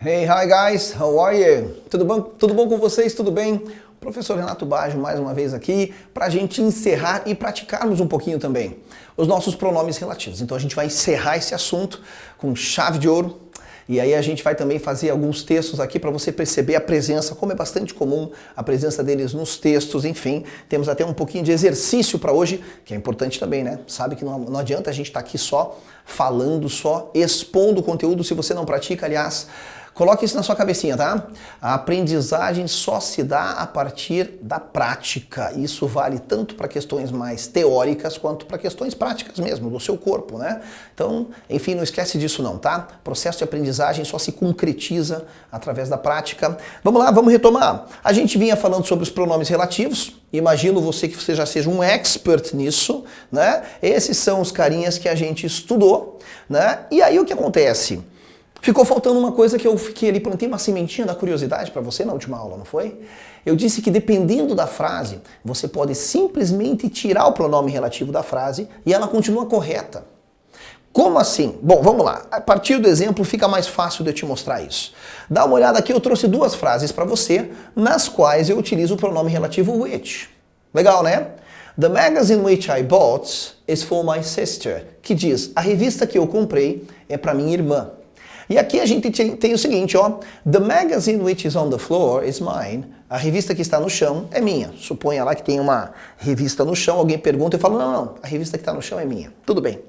Hey, hi guys, how are you? Tudo bom? Tudo bom com vocês? Tudo bem? Professor Renato Baggio mais uma vez aqui para a gente encerrar e praticarmos um pouquinho também os nossos pronomes relativos. Então a gente vai encerrar esse assunto com chave de ouro. E aí a gente vai também fazer alguns textos aqui para você perceber a presença, como é bastante comum a presença deles nos textos, enfim. Temos até um pouquinho de exercício para hoje, que é importante também, né? Sabe que não adianta a gente estar aqui só falando, só expondo o conteúdo se você não pratica, aliás. Coloque isso na sua cabecinha, tá? A aprendizagem só se dá a partir da prática. Isso vale tanto para questões mais teóricas quanto para questões práticas mesmo, do seu corpo, né? Então, enfim, não esquece disso não, tá? O processo de aprendizagem só se concretiza através da prática. Vamos lá, vamos retomar. A gente vinha falando sobre os pronomes relativos. Imagino você que você já seja um expert nisso, né? Esses são os carinhas que a gente estudou, né? E aí o que acontece? Ficou faltando uma coisa que eu fiquei ali, plantei uma sementinha da curiosidade para você na última aula, não foi? Eu disse que dependendo da frase, você pode simplesmente tirar o pronome relativo da frase e ela continua correta. Como assim? Bom, vamos lá. A partir do exemplo fica mais fácil de eu te mostrar isso. Dá uma olhada aqui, eu trouxe duas frases para você, nas quais eu utilizo o pronome relativo which. Legal, né? The magazine which I bought is for my sister, que diz, a revista que eu comprei é para minha irmã. E aqui a gente tem o seguinte, ó. The magazine which is on the floor is mine. A revista que está no chão é minha. Suponha lá que tem uma revista no chão, alguém pergunta e eu falo, não, a revista que está no chão é minha. Tudo bem.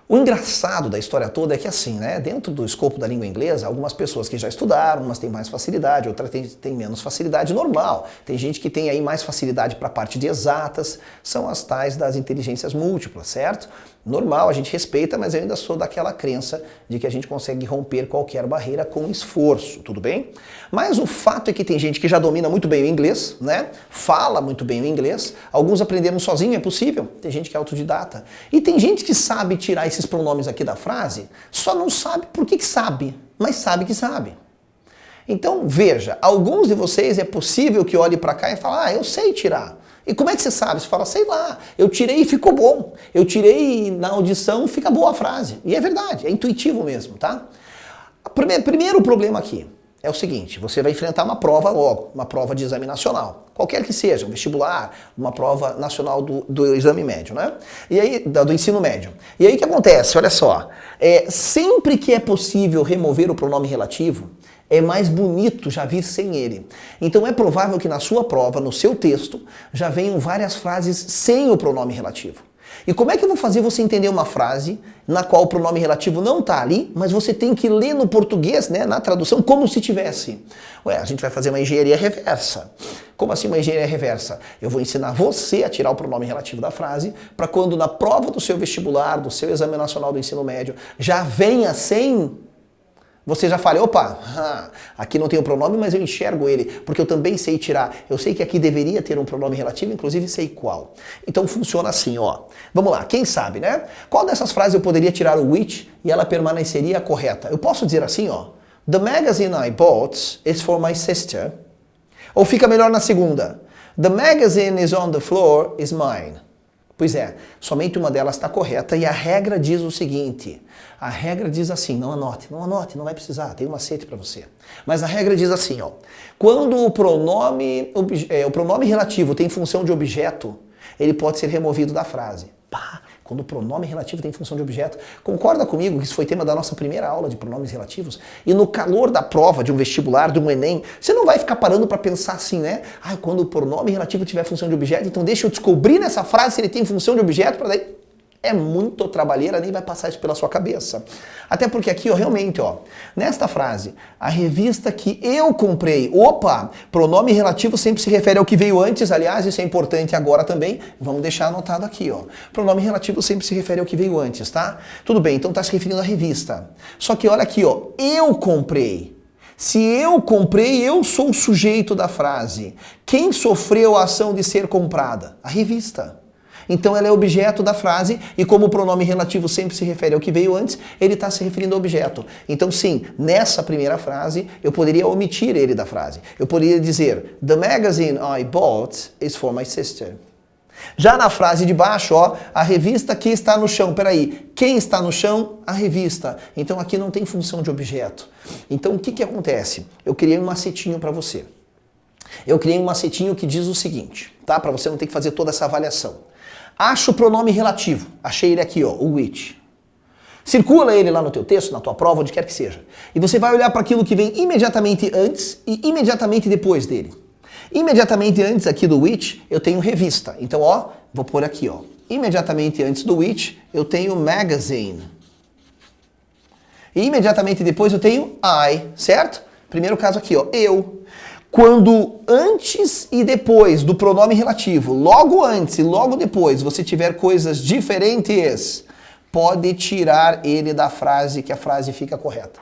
O engraçado da história toda é que assim, né, dentro do escopo da língua inglesa, algumas pessoas que já estudaram, umas têm mais facilidade, outras têm menos facilidade, normal. Tem gente que tem aí mais facilidade para a parte de exatas, são as tais das inteligências múltiplas, certo? Normal, a gente respeita, mas eu ainda sou daquela crença de que a gente consegue romper qualquer barreira com esforço, tudo bem? Mas o fato é que tem gente que já domina muito bem o inglês, né? Fala muito bem o inglês, alguns aprenderam sozinho, é possível, tem gente que é autodidata. E tem gente que sabe tirar esses pronomes aqui da frase, só não sabe por que sabe, mas sabe que sabe. Então, veja, alguns de vocês é possível que olhe para cá e fale, eu sei tirar. E como é que você sabe? Você fala, sei lá, eu tirei e ficou bom. Eu tirei na audição, fica boa a frase. E é verdade, é intuitivo mesmo, tá? Primeiro problema aqui é o seguinte, você vai enfrentar uma prova logo, uma prova de exame nacional. Qualquer que seja, um vestibular, uma prova nacional do exame médio, né? E aí, do ensino médio. E aí o que acontece? Olha só, sempre que é possível remover o pronome relativo, é mais bonito já vir sem ele. Então é provável que na sua prova, no seu texto, já venham várias frases sem o pronome relativo. E como é que eu vou fazer você entender uma frase na qual o pronome relativo não está ali, mas você tem que ler no português, né, na tradução, como se tivesse? Ué, a gente vai fazer uma engenharia reversa. Como assim uma engenharia reversa? Eu vou ensinar você a tirar o pronome relativo da frase, para quando na prova do seu vestibular, do seu exame nacional do ensino médio, já venha sem... Você já fala, opa, aqui não tem o pronome, mas eu enxergo ele, porque eu também sei tirar. Eu sei que aqui deveria ter um pronome relativo, inclusive sei qual. Então funciona assim, ó. Vamos lá, quem sabe, né? Qual dessas frases eu poderia tirar o which e ela permaneceria correta? Eu posso dizer assim, ó. The magazine I bought is for my sister. Ou fica melhor na segunda. The magazine is on the floor is mine. Pois é, somente uma delas está correta e a regra diz o seguinte, a regra diz assim, não anote, não vai precisar, tem um macete para você. Mas a regra diz assim, ó, quando o pronome relativo tem função de objeto, ele pode ser removido da frase. Pá, quando o pronome relativo tem função de objeto. Concorda comigo que isso foi tema da nossa primeira aula de pronomes relativos? E no calor da prova de um vestibular, de um Enem, você não vai ficar parando para pensar assim, né? Quando o pronome relativo tiver função de objeto, então deixa eu descobrir nessa frase se ele tem função de objeto para daí... É muito trabalheira, nem vai passar isso pela sua cabeça. Até porque aqui, ó, realmente, ó, nesta frase, a revista que eu comprei, opa, pronome relativo sempre se refere ao que veio antes, aliás, isso é importante agora também, vamos deixar anotado aqui, ó. Pronome relativo sempre se refere ao que veio antes, tá? Tudo bem, então tá se referindo à revista. Só que olha aqui, ó, eu comprei. Se eu comprei, eu sou o sujeito da frase. Quem sofreu a ação de ser comprada? A revista. Então ela é objeto da frase e como o pronome relativo sempre se refere ao que veio antes, ele está se referindo ao objeto. Então sim, nessa primeira frase eu poderia omitir ele da frase. Eu poderia dizer, The magazine I bought is for my sister. Já na frase de baixo, ó, a revista que está no chão. Peraí, quem está no chão? A revista. Então aqui não tem função de objeto. Então o que que acontece? Eu criei um macetinho para você. Eu criei um macetinho que diz o seguinte, tá? Para você não ter que fazer toda essa avaliação. Acha o pronome relativo. Achei ele aqui, ó, o which. Circula ele lá no teu texto, na tua prova, onde quer que seja. E você vai olhar para aquilo que vem imediatamente antes e imediatamente depois dele. Imediatamente antes aqui do which, eu tenho revista. Então, ó, vou pôr aqui, ó. Imediatamente antes do which, eu tenho magazine. E imediatamente depois eu tenho I, certo? Primeiro caso aqui, ó, eu. Quando antes e depois do pronome relativo, logo antes e logo depois, você tiver coisas diferentes, pode tirar ele da frase, que a frase fica correta.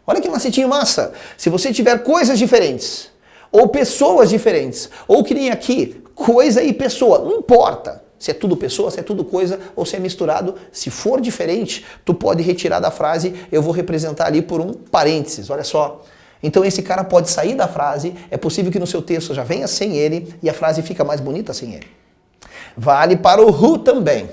Olha que macetinho massa! Se você tiver coisas diferentes, ou pessoas diferentes, ou que nem aqui, coisa e pessoa, não importa se é tudo pessoa, se é tudo coisa, ou se é misturado, se for diferente, tu pode retirar da frase, eu vou representar ali por um parênteses, olha só. Então esse cara pode sair da frase, é possível que no seu texto já venha sem ele, e a frase fica mais bonita sem ele. Vale para o who também.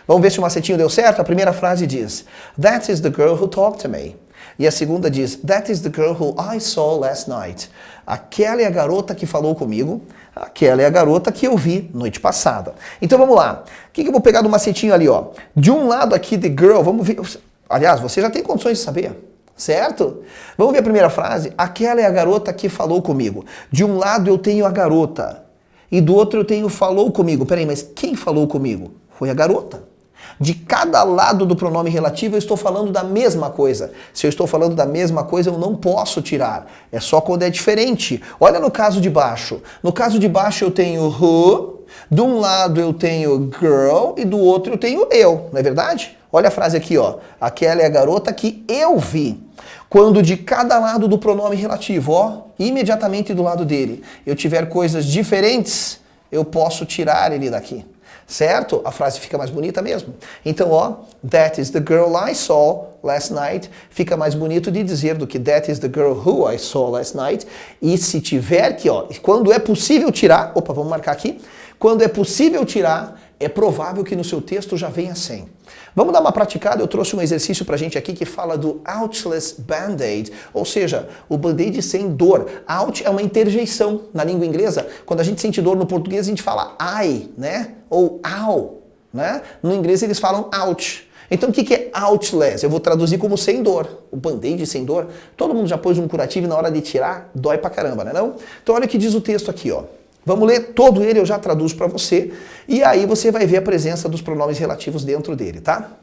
Vamos ver se o macetinho deu certo? A primeira frase diz, That is the girl who talked to me. E a segunda diz, That is the girl who I saw last night. Aquela é a garota que falou comigo, aquela é a garota que eu vi noite passada. Então vamos lá. O que eu vou pegar do macetinho ali, ó? De um lado aqui, the girl, vamos ver. Aliás, você já tem condições de saber, certo? Vamos ver a primeira frase. Aquela é a garota que falou comigo. De um lado eu tenho a garota e do outro eu tenho falou comigo. Peraí, mas quem falou comigo? Foi a garota. De cada lado do pronome relativo eu estou falando da mesma coisa. Se eu estou falando da mesma coisa, eu não posso tirar. É só quando é diferente. Olha no caso de baixo. No caso de baixo eu tenho who, de um lado eu tenho girl e do outro eu tenho eu, não é verdade? Olha a frase aqui, ó. Aquela é a garota que eu vi. Quando de cada lado do pronome relativo, ó, imediatamente do lado dele, eu tiver coisas diferentes, eu posso tirar ele daqui. Certo? A frase fica mais bonita mesmo. Então, ó, That is the girl I saw last night fica mais bonito de dizer do que That is the girl who I saw last night. E se tiver que, ó, quando é possível tirar, opa, vamos marcar aqui. Quando é possível tirar, é provável que no seu texto já venha sem. Vamos dar uma praticada, eu trouxe um exercício pra gente aqui que fala do ouchless band-aid, ou seja, o band-aid sem dor. Out é uma interjeição na língua inglesa. Quando a gente sente dor no português, a gente fala I, né? Ou ow, né? No inglês eles falam ouch. Então o que é ouchless? Eu vou traduzir como sem dor. O band-aid sem dor. Todo mundo já pôs um curativo e na hora de tirar, dói pra caramba, né não? Então olha o que diz o texto aqui, ó. Vamos ler todo ele, eu já traduzo para você, e aí você vai ver a presença dos pronomes relativos dentro dele, tá?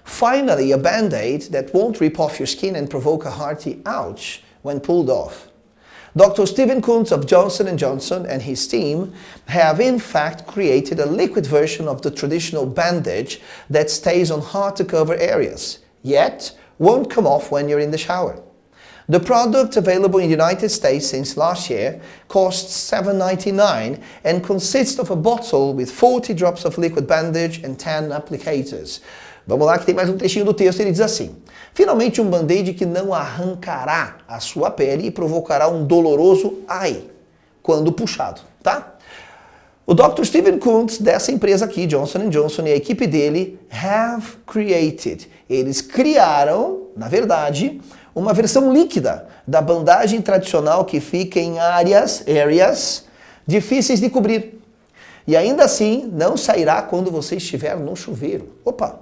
Finally, a band-aid that won't rip off your skin and provoke a hearty ouch when pulled off. Dr. Stephen Kuntz of Johnson & Johnson and his team have in fact created a liquid version of the traditional bandage that stays on hard-to-cover areas, yet won't come off when you're in the shower. The product, available in the United States since last year, costs $7.99 and consists of a bottle with 40 drops of liquid bandage and 10 applicators. Vamos lá que tem mais um trechinho do texto, ele diz assim: finalmente um band-aid que não arrancará a sua pele e provocará um doloroso ai quando puxado, tá? O Dr. Stephen Kuntz, dessa empresa aqui, Johnson & Johnson, e a equipe dele, have created. Eles criaram, na verdade, uma versão líquida da bandagem tradicional que fica em áreas difíceis de cobrir. E ainda assim, não sairá quando você estiver no chuveiro. Opa!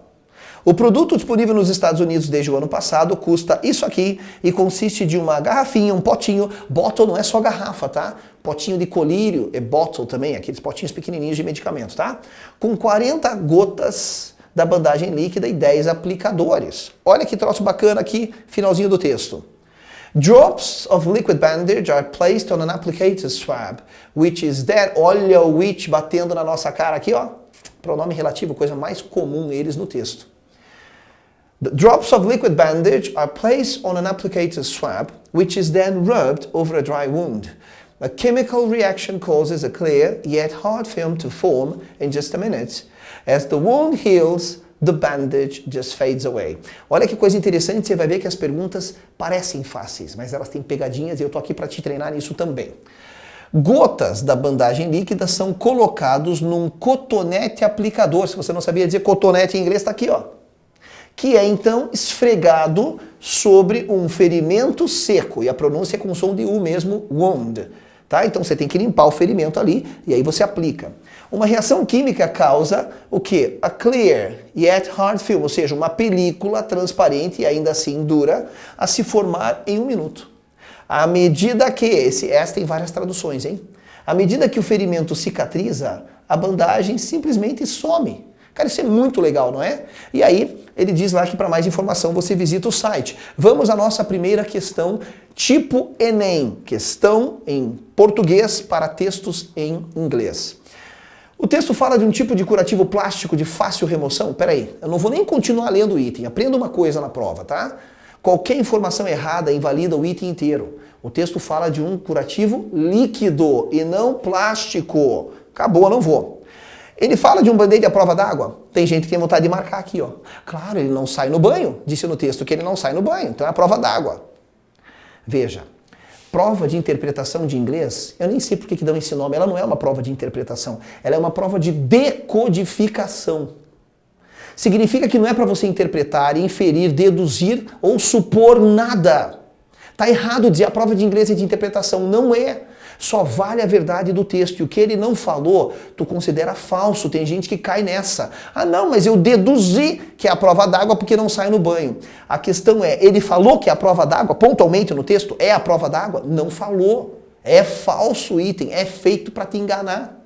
O produto disponível nos Estados Unidos desde o ano passado custa isso aqui e consiste de uma garrafinha, um potinho. Bottle não é só garrafa, tá? Potinho de colírio é bottle também, aqueles potinhos pequenininhos de medicamentos, tá? Com 40 gotas da bandagem líquida e 10 aplicadores. Olha que troço bacana aqui, finalzinho do texto. Drops of liquid bandage are placed on an applicator swab, which is there. Olha o which batendo na nossa cara aqui, ó. Pronome relativo, coisa mais comum eles no texto. The drops of liquid bandage are placed on an applicator swab, which is then rubbed over a dry wound. A chemical reaction causes a clear yet hard film to form in just a minute. As the wound heals, the bandage just fades away. Olha que coisa interessante, você vai ver que as perguntas parecem fáceis, mas elas têm pegadinhas e eu tô aqui para te treinar nisso também. Gotas da bandagem líquida são colocados num cotonete aplicador. Se você não sabia dizer cotonete em inglês, está aqui, ó. Que é então esfregado sobre um ferimento seco. E a pronúncia é com som de U mesmo, wound. Tá? Então você tem que limpar o ferimento ali e aí você aplica. Uma reação química causa o quê? A clear yet hard film, ou seja, uma película transparente e ainda assim dura, a se formar em 1 minuto. À medida que, essa tem várias traduções, hein? À medida que o ferimento cicatriza, a bandagem simplesmente some. Cara, isso é muito legal, não é? E aí, ele diz lá que para mais informação você visita o site. Vamos à nossa primeira questão, tipo Enem, questão em português para textos em inglês. O texto fala de um tipo de curativo plástico de fácil remoção. Peraí, eu não vou nem continuar lendo o item, aprenda uma coisa na prova, tá? Qualquer informação errada invalida o item inteiro. O texto fala de um curativo líquido e não plástico. Acabou, eu não vou. Ele fala de um band-aid à prova d'água. Tem gente que tem vontade de marcar aqui, ó. Claro, ele não sai no banho. Disse no texto que ele não sai no banho. Então é a prova d'água. Veja, prova de interpretação de inglês, eu nem sei por que dão esse nome. Ela não é uma prova de interpretação. Ela é uma prova de decodificação. Significa que não é para você interpretar, inferir, deduzir ou supor nada. Tá errado dizer a prova de inglês é de interpretação. Não é. Só vale a verdade do texto. E o que ele não falou, tu considera falso. Tem gente que cai nessa. Ah, não, mas eu deduzi que é a prova d'água porque não sai no banho. A questão é, ele falou que é a prova d'água, pontualmente no texto, é a prova d'água? Não falou. É falso o item, é feito para te enganar.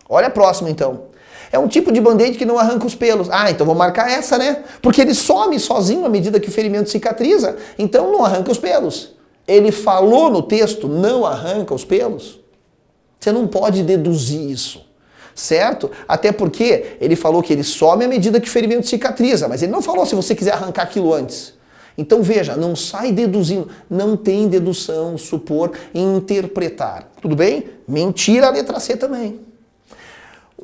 Olha a próxima então. É um tipo de band-aid que não arranca os pelos. Ah, então vou marcar essa, né? Porque ele some sozinho à medida que o ferimento cicatriza, então não arranca os pelos. Ele falou no texto, não arranca os pelos. Você não pode deduzir isso, certo? Até porque ele falou que ele some à medida que o ferimento cicatriza, mas ele não falou se você quiser arrancar aquilo antes. Então veja, não sai deduzindo, não tem dedução, supor e interpretar. Tudo bem? Mentira a letra C também.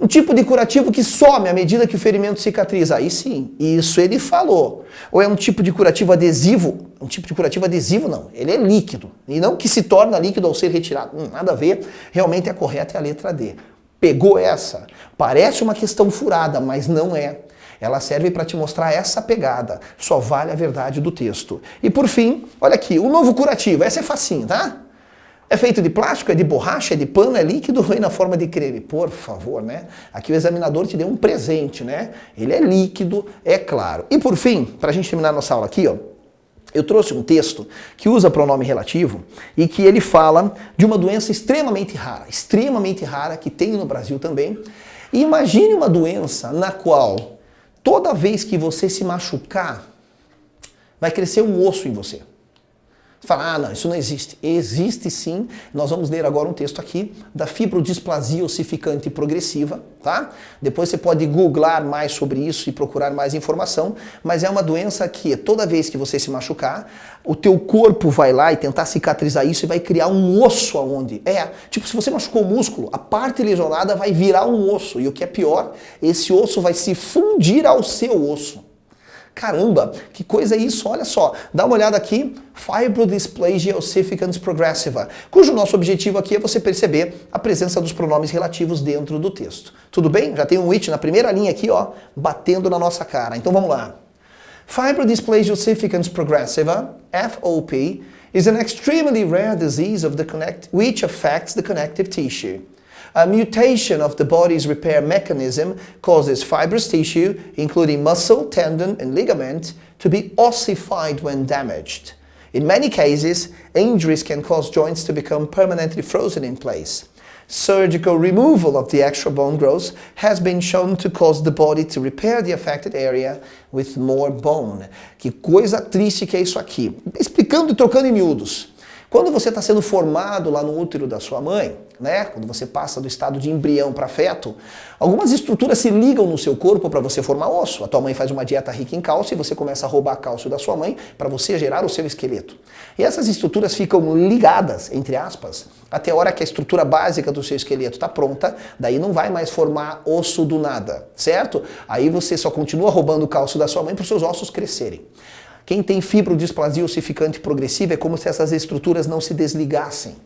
Um tipo de curativo que some à medida que o ferimento cicatriza. Aí sim, isso ele falou. Ou é um tipo de curativo adesivo? Um tipo de curativo adesivo não, ele é líquido. E não que se torna líquido ao ser retirado. Nada a ver, realmente a correta é a letra D. Pegou essa? Parece uma questão furada, mas não é. Ela serve para te mostrar essa pegada. Só vale a verdade do texto. E por fim, olha aqui, o novo curativo. Essa é facinho, tá? É feito de plástico, é de borracha, é de pano, é líquido ou é na forma de creme? Por favor, né? Aqui o examinador te deu um presente, né? Ele é líquido, é claro. E por fim, para a gente terminar nossa aula aqui, ó, eu trouxe um texto que usa pronome relativo e que ele fala de uma doença extremamente rara, que tem no Brasil também. E imagine uma doença na qual toda vez que você se machucar, vai crescer um osso em você. Você fala, ah, não, isso não existe. Existe sim. Nós vamos ler agora um texto aqui da fibrodisplasia ossificante progressiva, tá? Depois você pode googlar mais sobre isso e procurar mais informação, mas é uma doença que toda vez que você se machucar, o teu corpo vai lá e tentar cicatrizar isso e vai criar um osso aonde? Tipo, se você machucou o músculo, a parte lesionada vai virar um osso. E o que é pior, esse osso vai se fundir ao seu osso. Caramba, que coisa é isso? Olha só, dá uma olhada aqui, Fibrodysplasia ossificans progressiva, cujo nosso objetivo aqui é você perceber a presença dos pronomes relativos dentro do texto. Tudo bem? Já tem um it na primeira linha aqui, ó, batendo na nossa cara. Então vamos lá. Fibrodysplasia ossificans progressiva, FOP, is an extremely rare disease of which affects the connective tissue. A mutation of the body's repair mechanism causes fibrous tissue, including muscle, tendon, and ligament, to be ossified when damaged. In many cases, injuries can cause joints to become permanently frozen in place. Surgical removal of the extra bone growth has been shown to cause the body to repair the affected area with more bone. Que coisa triste que é isso aqui. Explicando e trocando em miúdos. Quando você está sendo formado lá no útero da sua mãe, né? Quando você passa do estado de embrião para feto, algumas estruturas se ligam no seu corpo para você formar osso. A tua mãe faz uma dieta rica em cálcio e você começa a roubar cálcio da sua mãe para você gerar o seu esqueleto. E essas estruturas ficam ligadas, entre aspas, até a hora que a estrutura básica do seu esqueleto está pronta, daí não vai mais formar osso do nada, certo? Aí você só continua roubando o cálcio da sua mãe para os seus ossos crescerem. Quem tem fibrodisplasia ossificante progressiva é como se essas estruturas não se desligassem.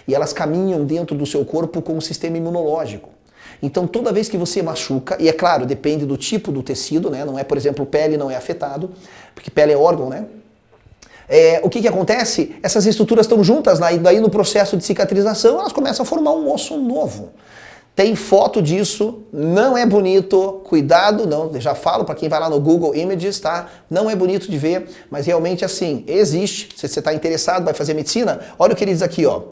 e elas caminham dentro do seu corpo com o sistema imunológico. Então toda vez que você machuca, e é claro, depende do tipo do tecido, né? Não é, por exemplo, pele não é afetado, porque pele é órgão, né? O que acontece? Essas estruturas estão juntas, né? E daí no processo de cicatrização elas começam a formar um osso novo. Tem foto disso, não é bonito, cuidado, não, já falo para quem vai lá no Google Images, tá? Não é bonito de ver, mas realmente assim, existe. Se você está interessado, vai fazer medicina, olha o que ele diz aqui, ó.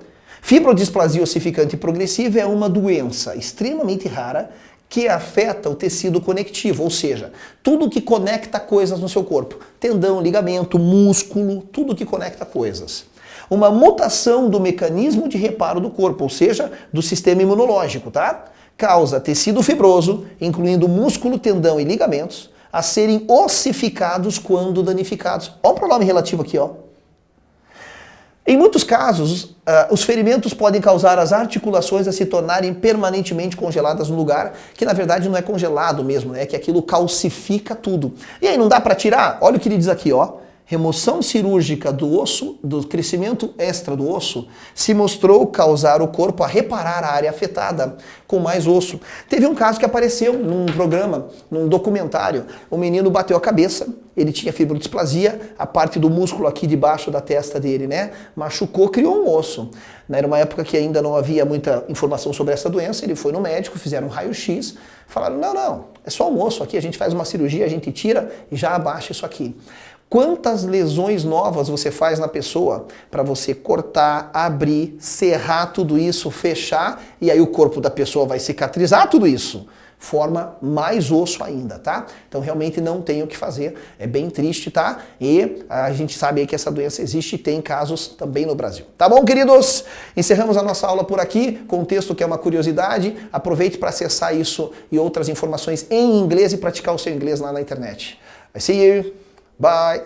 Fibrodisplasia ossificante progressiva é uma doença extremamente rara que afeta o tecido conectivo, ou seja, tudo que conecta coisas no seu corpo. Tendão, ligamento, músculo, tudo que conecta coisas. Uma mutação do mecanismo de reparo do corpo, ou seja, do sistema imunológico, tá? Causa tecido fibroso, incluindo músculo, tendão e ligamentos, a serem ossificados quando danificados. Olha o pronome relativo aqui, ó. Em muitos casos, os ferimentos podem causar as articulações a se tornarem permanentemente congeladas no lugar, que na verdade não é congelado mesmo, né? É que aquilo calcifica tudo. E aí não dá para tirar? Olha o que ele diz aqui, ó. Remoção cirúrgica do osso, do crescimento extra do osso, se mostrou causar o corpo a reparar a área afetada com mais osso. Teve um caso que apareceu num programa, num documentário. O menino bateu a cabeça, ele tinha fibrodisplasia, a parte do músculo aqui debaixo da testa dele, né? Machucou, criou um osso. Era uma época que ainda não havia muita informação sobre essa doença, ele foi no médico, fizeram um raio-x, falaram, não, é só um osso aqui, a gente faz uma cirurgia, a gente tira e já abaixa isso aqui. Quantas lesões novas você faz na pessoa para você cortar, abrir, serrar tudo isso, fechar, e aí o corpo da pessoa vai cicatrizar tudo isso. Forma mais osso ainda, tá? Então realmente não tem o que fazer, é bem triste, tá? E a gente sabe aí que essa doença existe e tem casos também no Brasil. Tá bom, queridos? Encerramos a nossa aula por aqui, com um texto que é uma curiosidade. Aproveite para acessar isso e outras informações em inglês e praticar o seu inglês lá na internet. I see you. Bye.